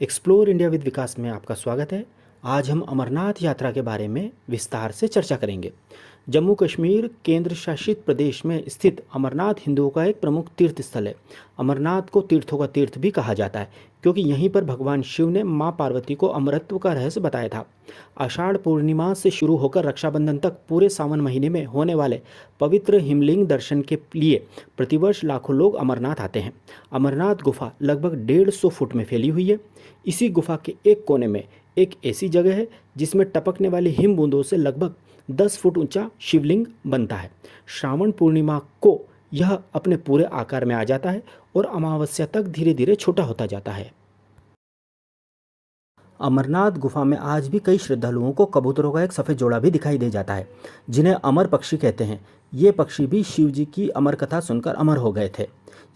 Explore India with विकास में आपका स्वागत है। आज हम अमरनाथ यात्रा के बारे में विस्तार से चर्चा करेंगे। जम्मू कश्मीर केंद्र शासित प्रदेश में स्थित अमरनाथ हिंदुओं का एक प्रमुख तीर्थ स्थल है। अमरनाथ को तीर्थों का तीर्थ भी कहा जाता है क्योंकि यहीं पर भगवान शिव ने मां पार्वती को अमरत्व का रहस्य बताया था। आषाढ़ पूर्णिमा से शुरू होकर रक्षाबंधन तक पूरे सावन महीने में होने वाले पवित्र हिमलिंग दर्शन के लिए प्रतिवर्ष लाखों लोग अमरनाथ आते हैं। अमरनाथ गुफा लगभग 150 फुट में फैली हुई है। इसी गुफा के एक कोने में एक ऐसी जगह है जिसमें टपकने वाली हिम बूंदों से लगभग 10 फुट ऊंचा शिवलिंग बनता है। श्रावण पूर्णिमा को यह अपने पूरे आकार में आ जाता है और अमावस्या तक धीरे धीरे छोटा होता जाता है। अमरनाथ गुफा में आज भी कई श्रद्धालुओं को कबूतरों का एक सफ़ेद जोड़ा भी दिखाई दे जाता है, जिन्हें अमर पक्षी कहते हैं। ये पक्षी भी शिव जी की अमर कथा सुनकर अमर हो गए थे।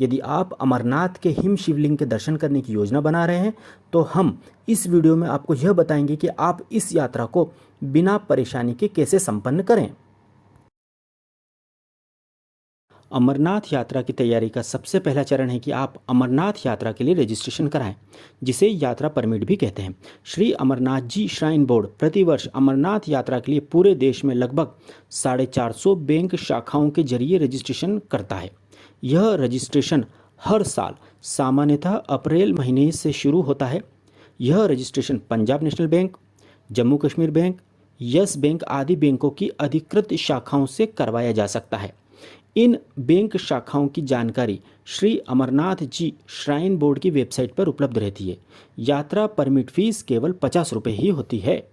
यदि आप अमरनाथ के हिम शिवलिंग के दर्शन करने की योजना बना रहे हैं तो हम इस वीडियो में आपको यह बताएंगे कि आप इस यात्रा को बिना परेशानी के कैसे संपन्न करें। अमरनाथ यात्रा की तैयारी का सबसे पहला चरण है कि आप अमरनाथ यात्रा के लिए रजिस्ट्रेशन कराएं, जिसे यात्रा परमिट भी कहते हैं। श्री अमरनाथ जी श्राइन बोर्ड प्रतिवर्ष अमरनाथ यात्रा के लिए पूरे देश में लगभग 450 बैंक शाखाओं के जरिए रजिस्ट्रेशन करता है। यह रजिस्ट्रेशन हर साल सामान्यतः अप्रैल महीने से शुरू होता है। यह registration Punjab national bank, Jammu Kashmir bank, yes bank आदि बैंकों की अधिकृत शाखाओं से करवाया जा सकता है। इन बैंक शाखाओं की जानकारी श्री अमरनाथ जी श्राइन बोर्ड की वेबसाइट पर उपलब्ध रहती है। यात्रा परमिट फीस केवल 50 रुपये ही होती है।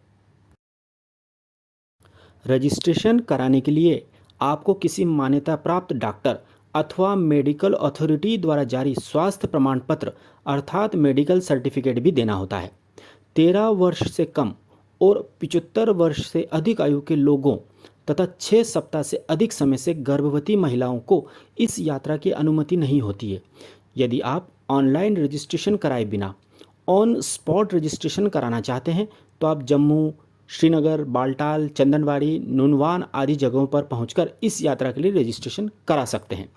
रजिस्ट्रेशन कराने के लिए आपको किसी मान्यता प्राप्त डॉक्टर अथवा मेडिकल अथॉरिटी द्वारा जारी स्वास्थ्य प्रमाण पत्र अर्थात मेडिकल सर्टिफिकेट भी देना होता है। 13 वर्ष से कम और 75 वर्ष से अधिक आयु के लोगों तथा 6 सप्ताह से अधिक समय से गर्भवती महिलाओं को इस यात्रा की अनुमति नहीं होती है। यदि आप ऑनलाइन रजिस्ट्रेशन कराए बिना ऑन स्पॉट रजिस्ट्रेशन कराना चाहते हैं तो आप जम्मू, श्रीनगर, बालटाल, चंदनवाड़ी, नुनवान आदि जगहों पर पहुंचकर इस यात्रा के लिए रजिस्ट्रेशन करा सकते हैं।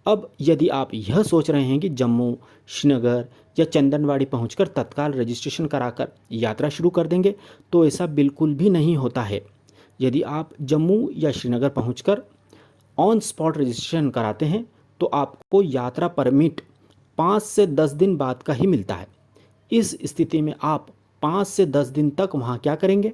अब यदि आप यह सोच रहे हैं कि जम्मू, श्रीनगर या चंदनवाड़ी पहुंचकर तत्काल रजिस्ट्रेशन कराकर यात्रा शुरू कर देंगे तो ऐसा बिल्कुल भी नहीं होता है। यदि आप जम्मू या श्रीनगर पहुंचकर ऑन स्पॉट रजिस्ट्रेशन कराते हैं तो आपको यात्रा परमिट 5 से 10 दिन बाद का ही मिलता है। इस स्थिति में आप 5 से 10 दिन तक वहाँ क्या करेंगे?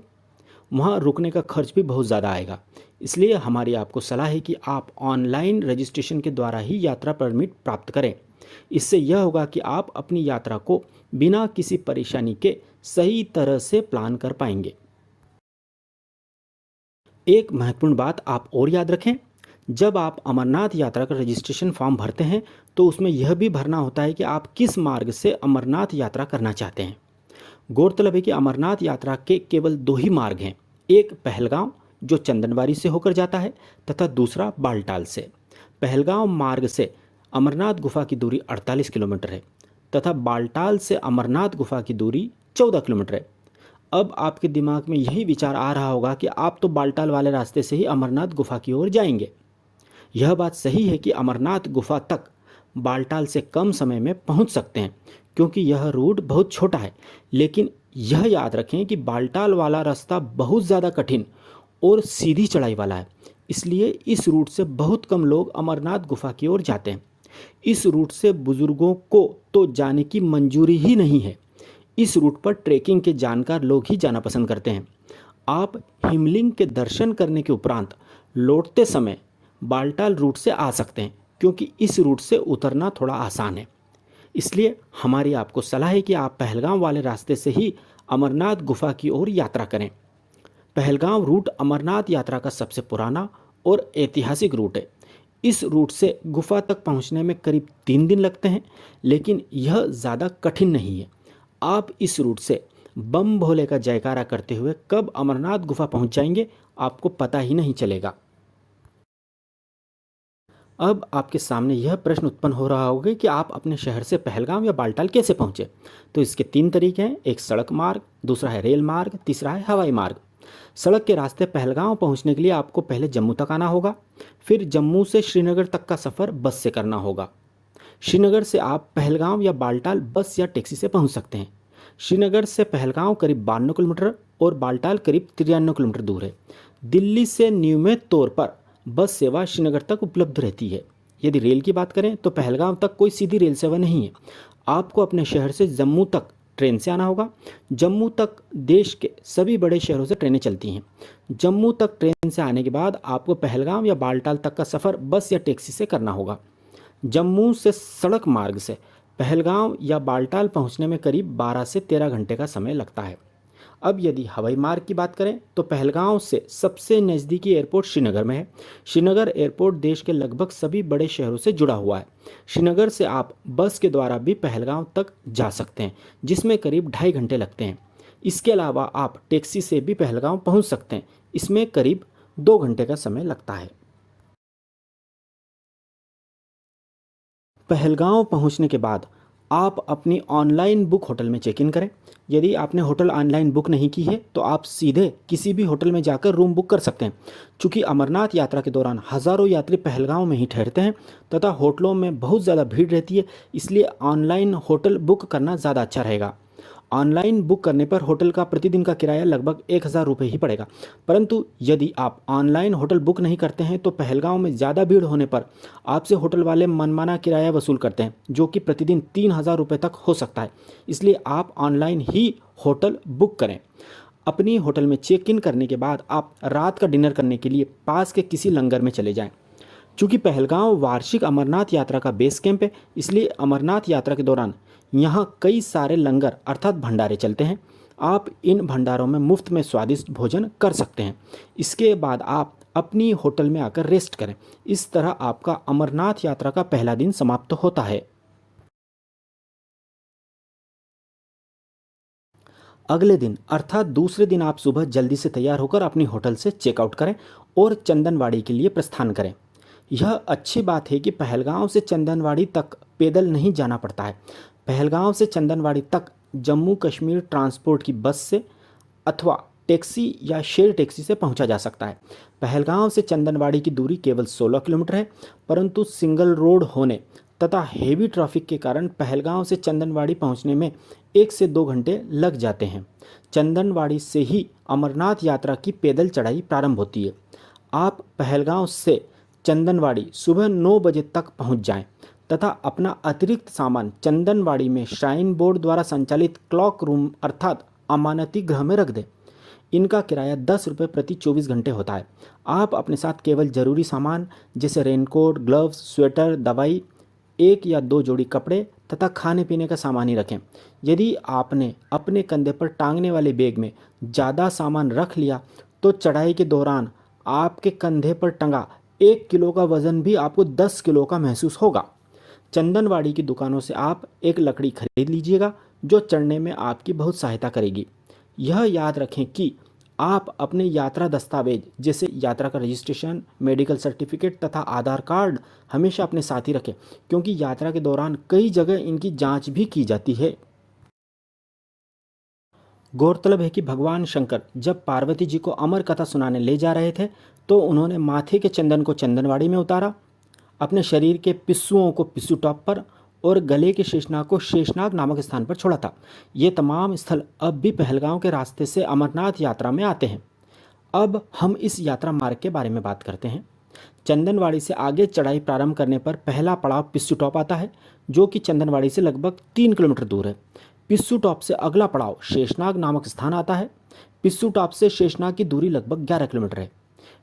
वहाँ रुकने का खर्च भी बहुत ज़्यादा आएगा। इसलिए हमारी आपको सलाह है कि आप ऑनलाइन रजिस्ट्रेशन के द्वारा ही यात्रा परमिट प्राप्त करें। इससे यह होगा कि आप अपनी यात्रा को बिना किसी परेशानी के सही तरह से प्लान कर पाएंगे। एक महत्वपूर्ण बात आप और याद रखें, जब आप अमरनाथ यात्रा का रजिस्ट्रेशन फॉर्म भरते हैं तो उसमें यह भी भरना होता है कि आप किस मार्ग से अमरनाथ यात्रा करना चाहते हैं। गौरतलब है कि अमरनाथ यात्रा के केवल 2 ही मार्ग हैं, एक पहलगांव जो चंदनवाड़ी से होकर जाता है तथा दूसरा बालटाल से। पहलगांव मार्ग से अमरनाथ गुफा की दूरी 48 किलोमीटर है तथा बालटाल से अमरनाथ गुफा की दूरी 14 किलोमीटर है। अब आपके दिमाग में यही विचार आ रहा होगा कि आप तो बालटाल वाले रास्ते से ही अमरनाथ गुफा की ओर जाएंगे। यह बात सही है कि अमरनाथ गुफा तक बालटाल से कम समय में पहुंच सकते हैं क्योंकि यह रूट बहुत छोटा है, लेकिन यह याद रखें कि बालटाल वाला रास्ता बहुत ज़्यादा कठिन और सीधी चढ़ाई वाला है। इसलिए इस रूट से बहुत कम लोग अमरनाथ गुफा की ओर जाते हैं। इस रूट से बुजुर्गों को तो जाने की मंजूरी ही नहीं है। इस रूट पर ट्रैकिंग के जानकार लोग ही जाना पसंद करते हैं। आप हिमलिंग के दर्शन करने के उपरांत लौटते समय बालटाल रूट से आ सकते हैं क्योंकि इस रूट से उतरना थोड़ा आसान है। इसलिए हमारी आपको सलाह है कि आप पहलगाम वाले रास्ते से ही अमरनाथ गुफा की ओर यात्रा करें। पहलगाम रूट अमरनाथ यात्रा का सबसे पुराना और ऐतिहासिक रूट है। इस रूट से गुफा तक पहुंचने में करीब 3 दिन लगते हैं, लेकिन यह ज़्यादा कठिन नहीं है। आप इस रूट से बम भोले का जयकारा करते हुए कब अमरनाथ गुफा पहुंच जाएंगे आपको पता ही नहीं चलेगा। अब आपके सामने यह प्रश्न उत्पन्न हो रहा होगा कि आप अपने शहर से पहलगाम या बालटाल कैसे पहुंचे। तो इसके 3 तरीके हैं, एक सड़क मार्ग, दूसरा है रेल मार्ग, तीसरा है हवाई मार्ग। सड़क के रास्ते पहलगाम पहुंचने के लिए आपको पहले जम्मू तक आना होगा, फिर जम्मू से श्रीनगर तक का सफ़र बस से करना होगा। श्रीनगर से आप पहलगाम या बालटाल बस या टैक्सी से पहुंच सकते हैं। श्रीनगर से पहलगांव करीब 52 किलोमीटर और बालटाल करीब 93 किलोमीटर दूर है। दिल्ली से नियमित तौर पर बस सेवा श्रीनगर तक उपलब्ध रहती है। यदि रेल की बात करें तो पहलगांव तक कोई सीधी रेल सेवा नहीं है। आपको अपने शहर से जम्मू तक ट्रेन से आना होगा। जम्मू तक देश के सभी बड़े शहरों से ट्रेनें चलती हैं। जम्मू तक ट्रेन से आने के बाद आपको पहलगाम या बालटाल तक का सफ़र बस या टैक्सी से करना होगा। जम्मू से सड़क मार्ग से पहलगाम या बालटाल पहुंचने में करीब 12 से 13 घंटे का समय लगता है। अब यदि हवाई मार्ग की बात करें तो पहलगांव से सबसे नज़दीकी एयरपोर्ट श्रीनगर में है। श्रीनगर एयरपोर्ट देश के लगभग सभी बड़े शहरों से जुड़ा हुआ है। श्रीनगर से आप बस के द्वारा भी पहलगांव तक जा सकते हैं, जिसमें करीब 2.5 घंटे लगते हैं। इसके अलावा आप टैक्सी से भी पहलगांव पहुंच सकते हैं, इसमें करीब 2 घंटे का समय लगता है। पहलगांव पहुंचने के बाद आप अपनी ऑनलाइन बुक होटल में चेक इन करें। यदि आपने होटल ऑनलाइन बुक नहीं की है तो आप सीधे किसी भी होटल में जाकर रूम बुक कर सकते हैं। चूँकि अमरनाथ यात्रा के दौरान हज़ारों यात्री पहलगांव में ही ठहरते हैं तथा होटलों में बहुत ज़्यादा भीड़ रहती है, इसलिए ऑनलाइन होटल बुक करना ज़्यादा अच्छा रहेगा। ऑनलाइन बुक करने पर होटल का प्रतिदिन का किराया लगभग 1,000 रुपये ही पड़ेगा। परंतु यदि आप ऑनलाइन होटल बुक नहीं करते हैं तो पहलगांव में ज़्यादा भीड़ होने पर आपसे होटल वाले मनमाना किराया वसूल करते हैं, जो कि प्रतिदिन 3,000 रुपये तक हो सकता है। इसलिए आप ऑनलाइन ही होटल बुक करें। अपनी होटल में चेक इन करने के बाद आप रात का डिनर करने के लिए पास के किसी लंगर में चले जाएं। चूँकि पहलगांव वार्षिक अमरनाथ यात्रा का बेस कैंप है, इसलिए अमरनाथ यात्रा के दौरान यहाँ कई सारे लंगर अर्थात भंडारे चलते हैं। आप इन भंडारों में मुफ्त में स्वादिष्ट भोजन कर सकते हैं। इसके बाद आप अपनी होटल में आकर रेस्ट करें। इस तरह आपका अमरनाथ यात्रा का पहला दिन समाप्त होता है। अगले दिन अर्थात दूसरे दिन आप सुबह जल्दी से तैयार होकर अपनी होटल से चेकआउट करें और चंदनवाड़ी के लिए प्रस्थान करें। यह अच्छी बात है कि पहलगांव से चंदनवाड़ी तक पैदल नहीं जाना पड़ता है। पहलगांव से चंदनवाड़ी तक जम्मू कश्मीर ट्रांसपोर्ट की बस से अथवा टैक्सी या शेयर टैक्सी से पहुंचा जा सकता है। पहलगांव से चंदनवाड़ी की दूरी केवल 16 किलोमीटर है, परंतु सिंगल रोड होने तथा हेवी ट्रैफिक के कारण पहलगांव से चंदनवाड़ी पहुंचने में 1 से 2 घंटे लग जाते हैं। चंदनवाड़ी से ही अमरनाथ यात्रा की पैदल चढ़ाई प्रारंभ होती है। आप पहलगांव से चंदनवाड़ी सुबह 9 बजे तक पहुंच जाएं तथा अपना अतिरिक्त सामान चंदनवाड़ी में श्राइन बोर्ड द्वारा संचालित क्लॉक रूम अर्थात अमानती गृह में रख दें। इनका किराया 10 रुपये प्रति 24 घंटे होता है। आप अपने साथ केवल ज़रूरी सामान जैसे रेनकोट, ग्लव्स, स्वेटर, दवाई, 1 या 2 जोड़ी कपड़े तथा खाने पीने का सामान ही रखें। यदि आपने अपने कंधे पर टांगने वाले बैग में ज़्यादा सामान रख लिया तो चढ़ाई के दौरान आपके कंधे पर टंगा 1 किलो का वज़न भी आपको 10 किलो का महसूस होगा। चंदनवाड़ी की दुकानों से आप एक लकड़ी खरीद लीजिएगा जो चढ़ने में आपकी बहुत सहायता करेगी। यह याद रखें कि आप अपने यात्रा दस्तावेज जैसे यात्रा का रजिस्ट्रेशन, मेडिकल सर्टिफिकेट तथा आधार कार्ड हमेशा अपने साथ ही रखें, क्योंकि यात्रा के दौरान कई जगह इनकी जांच भी की जाती है। गौरतलब है कि भगवान शंकर जब पार्वती जी को अमर कथा सुनाने ले जा रहे थे तो उन्होंने माथे के चंदन को चंदनवाड़ी में उतारा, अपने शरीर के पिस्सुओं को पिस्सू टॉप पर और गले के शेषनाग को शेषनाग नामक स्थान पर छोड़ा था। ये तमाम स्थल अब भी पहलगांव के रास्ते से अमरनाथ यात्रा में आते हैं। अब हम इस यात्रा मार्ग के बारे में बात करते हैं। चंदनवाड़ी से आगे चढ़ाई प्रारंभ करने पर पहला पड़ाव पिस्सू टॉप आता है, जो कि चंदनवाड़ी से लगभग 3 किलोमीटर दूर है। पिस्सू टॉप से अगला पड़ाव शेषनाग नामक स्थान आता है। पिस्सू टॉप से शेषनाग की दूरी लगभग 11 किलोमीटर है।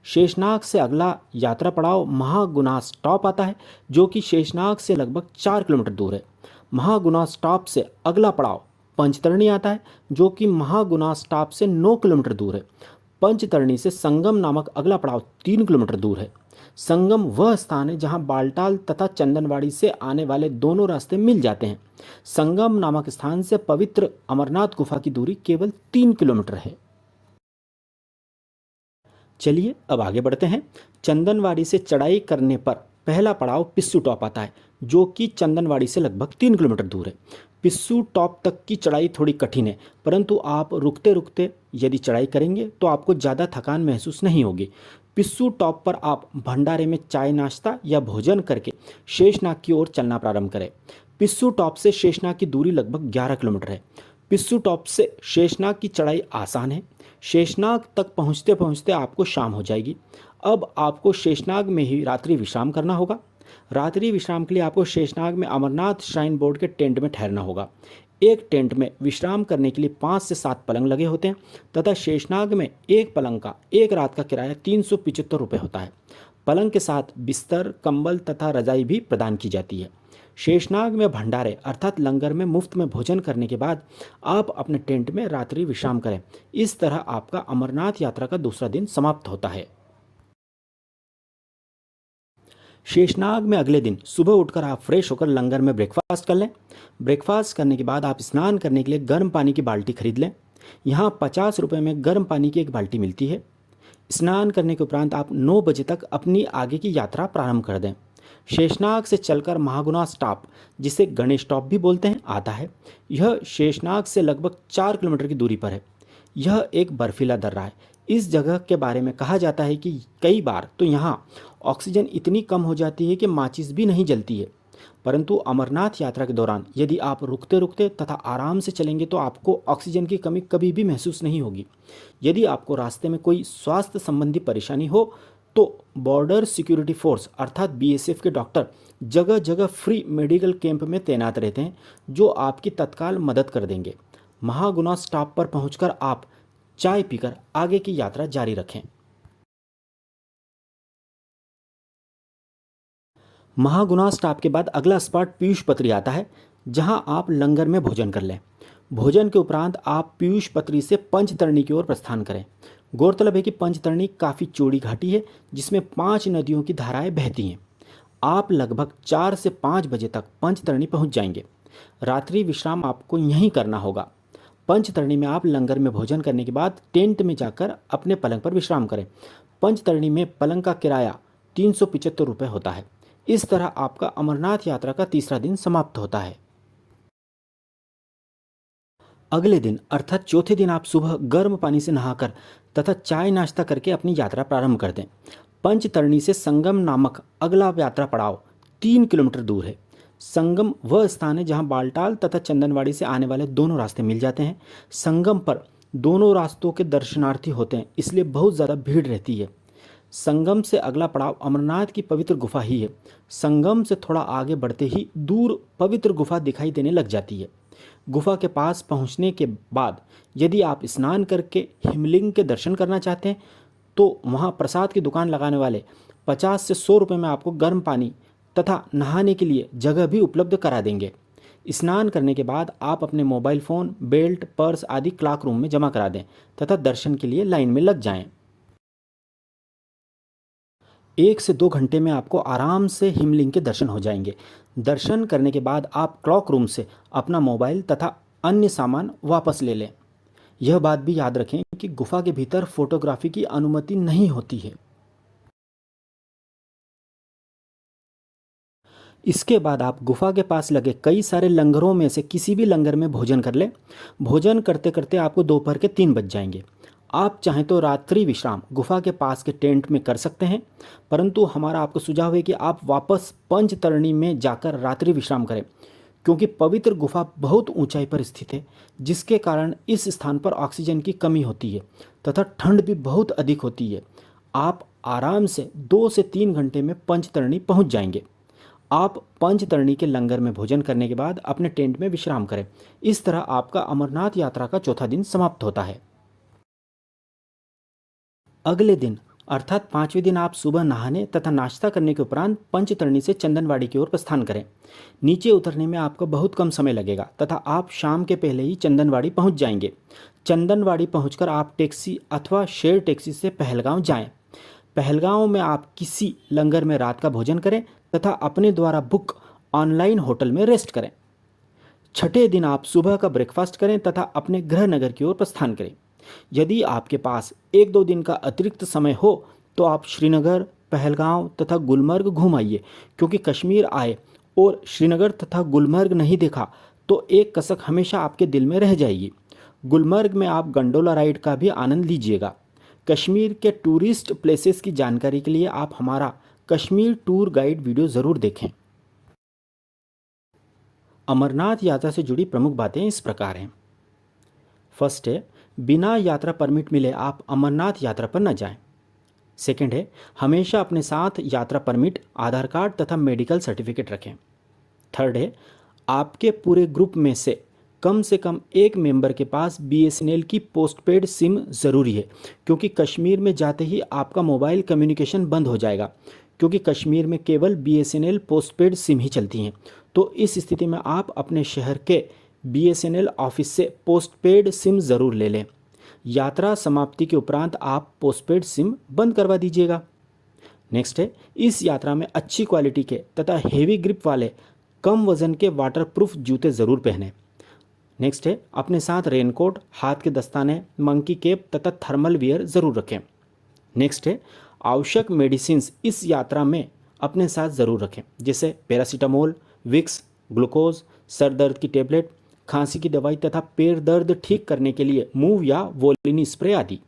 शेषनाग से अगला यात्रा पड़ाव महागुनास टॉप आता है, जो कि शेषनाग से लगभग 4 किलोमीटर दूर है। महागुनास टॉप से अगला पड़ाव पंचतरणी आता है, जो कि महागुनास टॉप से 9 किलोमीटर दूर है। पंचतरणी से संगम नामक अगला पड़ाव 3 किलोमीटर दूर है। संगम वह स्थान है जहां बालटाल तथा चंदनवाड़ी से आने वाले दोनों रास्ते मिल जाते हैं। संगम नामक स्थान से पवित्र अमरनाथ गुफा की दूरी केवल 3 किलोमीटर है। चलिए अब आगे बढ़ते हैं। चंदनवाड़ी से चढ़ाई करने पर पहला पड़ाव पिस्सू टॉप आता है, जो कि चंदनवाड़ी से लगभग 3 किलोमीटर दूर है। पिस्सू टॉप तक की चढ़ाई थोड़ी कठिन है, परंतु आप रुकते रुकते यदि चढ़ाई करेंगे तो आपको ज़्यादा थकान महसूस नहीं होगी। पिस्सू टॉप पर आप भंडारे में चाय नाश्ता या भोजन करके शेषनाग की ओर चलना प्रारंभ करें। पिस्सू टॉप से शेषनाग की दूरी लगभग 11 किलोमीटर है। पिस्सू टॉप से शेषनाग की चढ़ाई आसान है। शेषनाग तक पहुंचते पहुंचते आपको शाम हो जाएगी। अब आपको शेषनाग में ही रात्रि विश्राम करना होगा। रात्रि विश्राम के लिए आपको शेषनाग में अमरनाथ श्राइन बोर्ड के टेंट में ठहरना होगा। एक टेंट में विश्राम करने के लिए 5 से 7 पलंग लगे होते हैं तथा शेषनाग में एक पलंग का एक रात का किराया 375 रुपये होता है। पलंग के साथ बिस्तर, कंबल तथा रजाई भी प्रदान की जाती है। शेषनाग में भंडारे अर्थात लंगर में मुफ्त में भोजन करने के बाद आप अपने टेंट में रात्रि विश्राम करें। इस तरह आपका अमरनाथ यात्रा का दूसरा दिन समाप्त होता है। शेषनाग में अगले दिन सुबह उठकर आप फ्रेश होकर लंगर में ब्रेकफास्ट कर लें। ब्रेकफास्ट करने के बाद आप स्नान करने के लिए गर्म पानी की बाल्टी खरीद लें। यहाँ 50 रुपये में गर्म पानी की एक बाल्टी मिलती है। स्नान करने के उपरांत आप 9 बजे तक अपनी आगे की यात्रा प्रारंभ कर दें। शेषनाग से चलकर महागुना स्टॉप, जिसे गणेश टॉप भी बोलते हैं, आता है। यह शेषनाग से लगभग 4 किलोमीटर की दूरी पर है। यह एक बर्फीला दर्रा है। इस जगह के बारे में कहा जाता है कि कई बार तो यहाँ ऑक्सीजन इतनी कम हो जाती है कि माचिस भी नहीं जलती है। परंतु अमरनाथ यात्रा के दौरान यदि आप रुकते रुकते तथा आराम से चलेंगे तो आपको ऑक्सीजन की कमी कभी भी महसूस नहीं होगी। यदि आपको रास्ते में कोई स्वास्थ्य संबंधी परेशानी हो तो बॉर्डर सिक्योरिटी फोर्स अर्थात बीएसएफ के डॉक्टर जगह जगह फ्री मेडिकल कैंप में तैनात रहते हैं, जो आपकी तत्काल मदद कर देंगे। महागुना स्टॉप पर पहुंचकर आप चाय पीकर आगे की यात्रा जारी रखें। महागुना स्टॉप के बाद अगला स्पॉट पीयूष पत्री आता है, जहां आप लंगर में भोजन कर लें। भोजन के उपरांत आप पीयूष पत्री से पंचतरणी की ओर प्रस्थान करें। गौरतलब है कि पंचतरणी काफ़ी चौड़ी घाटी है जिसमें 5 नदियों की धाराएं बहती हैं। आप लगभग 4 से 5 बजे तक पंचतरणी पहुंच जाएंगे। रात्रि विश्राम आपको यहीं करना होगा। पंचतरणी में आप लंगर में भोजन करने के बाद टेंट में जाकर अपने पलंग पर विश्राम करें। पंचतरणी में पलंग का किराया 375 रुपये होता है। इस तरह आपका अमरनाथ यात्रा का तीसरा दिन समाप्त होता है। अगले दिन अर्थात चौथे दिन आप सुबह गर्म पानी से नहाकर तथा चाय नाश्ता करके अपनी यात्रा प्रारंभ कर दें। पंचतरणी से संगम नामक अगला यात्रा पड़ाव 3 किलोमीटर दूर है। संगम वह स्थान है जहां बालटाल तथा चंदनवाड़ी से आने वाले दोनों रास्ते मिल जाते हैं। संगम पर दोनों रास्तों के दर्शनार्थी होते हैं, इसलिए बहुत ज़्यादा भीड़ रहती है। संगम से अगला पड़ाव अमरनाथ की पवित्र गुफा ही है। संगम से थोड़ा आगे बढ़ते ही दूर पवित्र गुफा दिखाई देने लग जाती है। गुफा के पास पहुंचने के बाद यदि आप स्नान करके हिमलिंग के दर्शन करना चाहते हैं तो वहां प्रसाद की दुकान लगाने वाले 50 से 100 रुपये में आपको गर्म पानी तथा नहाने के लिए जगह भी उपलब्ध करा देंगे। स्नान करने के बाद आप अपने मोबाइल फ़ोन, बेल्ट, पर्स आदि क्लॉक रूम में जमा करा दें तथा दर्शन के लिए लाइन में लग जाएं। 1 से 2 घंटे में आपको आराम से हिमलिंग के दर्शन हो जाएंगे। दर्शन करने के बाद आप क्लॉक रूम से अपना मोबाइल तथा अन्य सामान वापस ले लें। यह बात भी याद रखें कि गुफा के भीतर फोटोग्राफी की अनुमति नहीं होती है। इसके बाद आप गुफा के पास लगे कई सारे लंगरों में से किसी भी लंगर में भोजन कर लें। भोजन करते करते आपको दोपहर के 3 बज जाएंगे। आप चाहें तो रात्रि विश्राम गुफा के पास के टेंट में कर सकते हैं, परंतु हमारा आपको सुझाव है कि आप वापस पंचतरणी में जाकर रात्रि विश्राम करें, क्योंकि पवित्र गुफा बहुत ऊंचाई पर स्थित है, जिसके कारण इस स्थान पर ऑक्सीजन की कमी होती है तथा ठंड भी बहुत अधिक होती है। आप आराम से 2 से 3 घंटे में पंचतरणी पहुंच जाएंगे। आप पंचतरणी के लंगर में भोजन करने के बाद अपने टेंट में विश्राम करें। इस तरह आपका अमरनाथ यात्रा का चौथा दिन समाप्त होता है। अगले दिन अर्थात 5वें दिन आप सुबह नहाने तथा नाश्ता करने के उपरांत पंचतरणी से चंदनवाड़ी की ओर प्रस्थान करें। नीचे उतरने में आपको बहुत कम समय लगेगा तथा आप शाम के पहले ही चंदनवाड़ी पहुंच जाएंगे। चंदनवाड़ी पहुंचकर आप टैक्सी अथवा शेयर टैक्सी से पहलगांव जाएं। पहलगांव में आप किसी लंगर में रात का भोजन करें तथा अपने द्वारा बुक ऑनलाइन होटल में रेस्ट करें। छठे दिन आप सुबह का ब्रेकफास्ट करें तथा अपने गृह नगर की ओर प्रस्थान करें। यदि आपके पास 1-2 दिन का अतिरिक्त समय हो तो आप श्रीनगर, पहलगांव तथा गुलमर्ग घूम आइए, क्योंकि कश्मीर आए और श्रीनगर तथा गुलमर्ग नहीं देखा तो एक कसक हमेशा आपके दिल में रह जाएगी। गुलमर्ग में आप गंडोला राइड का भी आनंद लीजिएगा। कश्मीर के टूरिस्ट प्लेसेस की जानकारी के लिए आप हमारा कश्मीर टूर गाइड वीडियो ज़रूर देखें। अमरनाथ यात्रा से जुड़ी प्रमुख बातें इस प्रकार हैं। फर्स्ट है, बिना यात्रा परमिट मिले आप अमरनाथ यात्रा पर न जाएं। सेकंड है, हमेशा अपने साथ यात्रा परमिट, आधार कार्ड तथा मेडिकल सर्टिफिकेट रखें। थर्ड है, आपके पूरे ग्रुप में से कम एक मेंबर के पास BSNL की पोस्टपेड सिम ज़रूरी है, क्योंकि कश्मीर में जाते ही आपका मोबाइल कम्युनिकेशन बंद हो जाएगा, क्योंकि कश्मीर में केवल BSNL पोस्टपेड सिम ही चलती हैं। तो इस स्थिति में आप अपने शहर के BSNL ऑफिस से पोस्टपेड सिम ज़रूर ले लें। यात्रा समाप्ति के उपरांत आप पोस्टपेड सिम बंद करवा दीजिएगा। नेक्स्ट है, इस यात्रा में अच्छी क्वालिटी के तथा हेवी ग्रिप वाले कम वजन के वाटरप्रूफ जूते ज़रूर पहनें। नेक्स्ट है, अपने साथ रेनकोट, हाथ के दस्ताने, मंकी केप तथा थर्मल वियर ज़रूर रखें। नेक्स्ट है, आवश्यक मेडिसिन्स इस यात्रा में अपने साथ ज़रूर रखें, जैसे पैरासीटामोल, विक्स, ग्लूकोज, सर दर्द की टेबलेट, खांसी की दवाई तथा पैर दर्द ठीक करने के लिए मूव या वोलिनी स्प्रे आदि।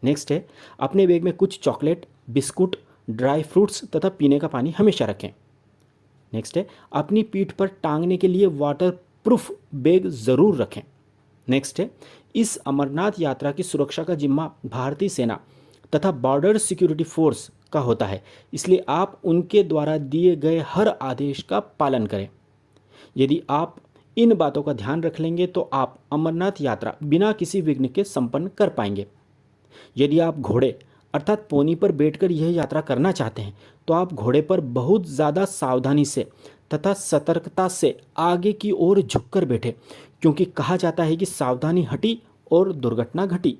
नेक्स्ट है, अपने बैग में कुछ चॉकलेट, बिस्कुट, ड्राई फ्रूट्स तथा पीने का पानी हमेशा रखें। नेक्स्ट है, अपनी पीठ पर टांगने के लिए वाटर प्रूफ बैग ज़रूर रखें। नेक्स्ट है, इस अमरनाथ यात्रा की सुरक्षा का जिम्मा भारतीय सेना तथा बॉर्डर सिक्योरिटी फोर्स का होता है, इसलिए आप उनके द्वारा दिए गए हर आदेश का पालन करें। यदि आप इन बातों का ध्यान रख लेंगे तो आप अमरनाथ यात्रा बिना किसी विघ्न के संपन्न कर पाएंगे। यदि आप घोड़े अर्थात पोनी पर बैठकर यह यात्रा करना चाहते हैं तो आप घोड़े पर बहुत ज़्यादा सावधानी से तथा सतर्कता से आगे की ओर झुककर बैठे, क्योंकि कहा जाता है कि सावधानी हटी और दुर्घटना घटी।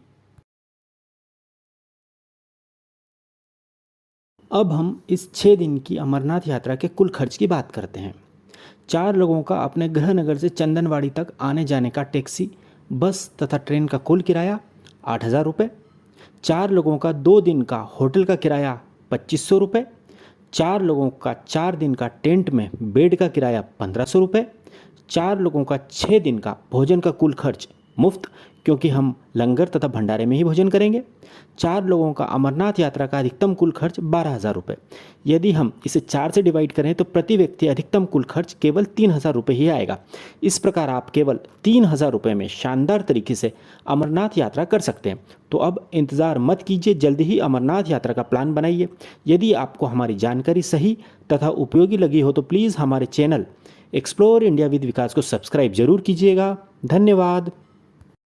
अब हम इस 6 दिन की अमरनाथ यात्रा के कुल खर्च की बात करते हैं। 4 लोगों का अपने गृह नगर से चंदनवाड़ी तक आने जाने का टैक्सी, बस तथा ट्रेन का कुल किराया 8,000 रुपये। 4 लोगों का 2 दिन का होटल का किराया 2,500 रुपये। 4 लोगों का 4 दिन का टेंट में बेड का किराया 1,500 रुपये। 4 लोगों का 6 दिन का भोजन का कुल खर्च मुफ्त, क्योंकि हम लंगर तथा भंडारे में ही भोजन करेंगे। 4 लोगों का अमरनाथ यात्रा का अधिकतम कुल खर्च 12,000 रुपये। यदि हम इसे 4 से डिवाइड करें तो प्रति व्यक्ति अधिकतम कुल खर्च केवल 3,000 रुपये ही आएगा। इस प्रकार आप केवल 3,000 रुपये में शानदार तरीके से अमरनाथ यात्रा कर सकते हैं। तो अब इंतज़ार मत कीजिए, जल्दी ही अमरनाथ यात्रा का प्लान बनाइए। यदि आपको हमारी जानकारी सही तथा उपयोगी लगी हो तो प्लीज़ हमारे चैनल एक्सप्लोर इंडिया विद विकास को सब्सक्राइब जरूर कीजिएगा। धन्यवाद।